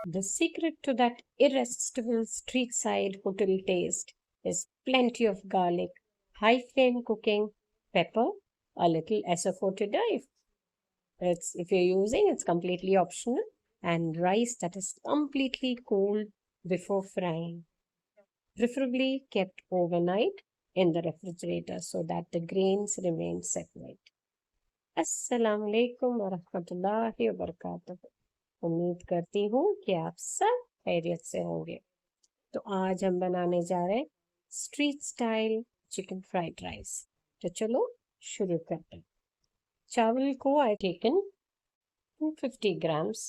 The secret to that irresistible street side hotel taste is plenty of garlic, high flame cooking, pepper, a little asafoetida if you're using, it's completely optional, and rice that is completely cold before frying, preferably kept overnight in the refrigerator so that the grains remain separate. अस्सलाम वालेकुम वरहमतुल्लाहि वबरकातुहू। उम्मीद करती हूँ कि आप सब खैरियत से होंगे। तो आज हम बनाने जा रहे हैं street style chicken fried rice. तो चलो शुरू करते हैं। चावल को I taken 250 grams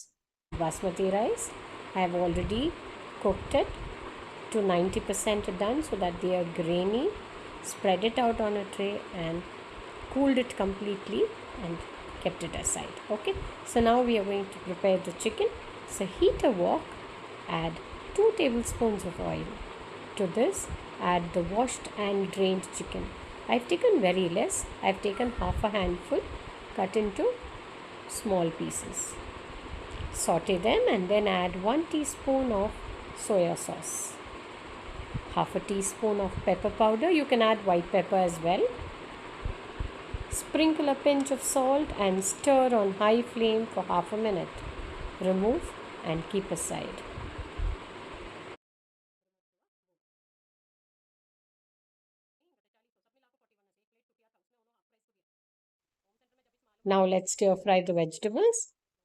basmati rice. I have already cooked it to 90% done so that they are grainy. Spread it out on a tray and cooled it completely and kept it aside. Okay, so now we are going to prepare the chicken. So heat a wok, add 2 tablespoons of oil. To this, add the washed and drained chicken. I've taken very less. I've taken half a handful cut into small pieces. Saute them and then add 1 teaspoon of soya sauce, half a teaspoon of pepper powder. You can add white pepper as well. Sprinkle a pinch of salt and stir on high flame for half a minute. Remove and keep aside. Now let's stir fry the vegetables.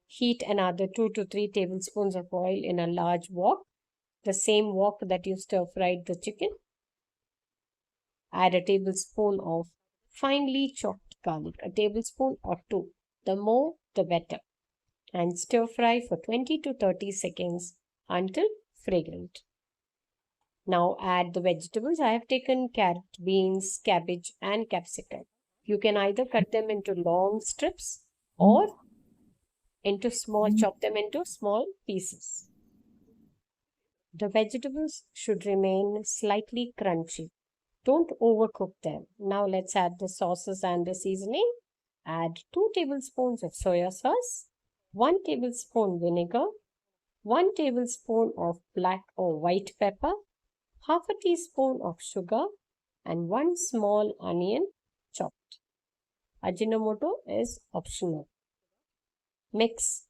Heat another 2 to 3 tablespoons of oil in a large wok, the same wok that you stir fried the chicken. Add a tablespoon of finely chopped garlic, a tablespoon or two. The more, the better. And stir fry for 20 to 30 seconds until fragrant. Now add the vegetables. I have taken carrot, beans, cabbage, and capsicum. You can either cut them into long strips or chop them into small pieces. The vegetables should remain slightly crunchy. Don't overcook them. Now let's add the sauces and the seasoning. Add 2 tablespoons of soya sauce, 1 tablespoon vinegar, 1 tablespoon of black or white pepper, half a teaspoon of sugar, and 1 small onion chopped. Ajinomoto is optional. Mix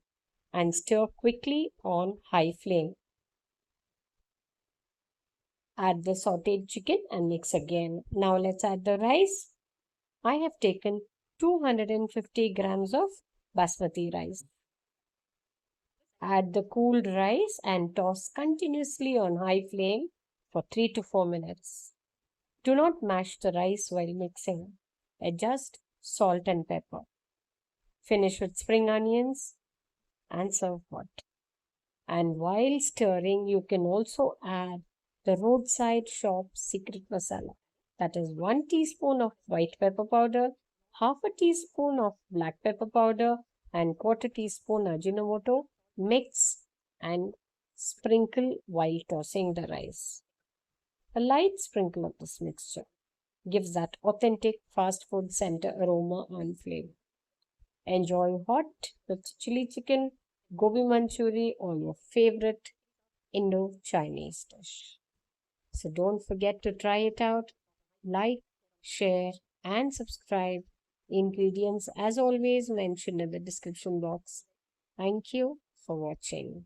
and stir quickly on high flame. Add the sauteed chicken and mix again. Now let's add the rice. I have taken 250 grams of basmati rice. Add the cooled rice and toss continuously on high flame for 3 to 4 minutes. Do not mash the rice while mixing. Adjust salt and pepper. Finish with spring onions and serve hot. And while stirring, you can also add the roadside shop secret masala. That is 1 teaspoon of white pepper powder, half a teaspoon of black pepper powder, and quarter teaspoon Ajinomoto. Mix and sprinkle while tossing the rice. A light sprinkle of this mixture gives that authentic fast food center aroma and flavor. Enjoy hot with chili chicken, gobi manchuri, or your favorite Indo-Chinese dish. So don't forget to try it out. Like, share, and subscribe. Ingredients, as always, mentioned in the description box. Thank you for watching.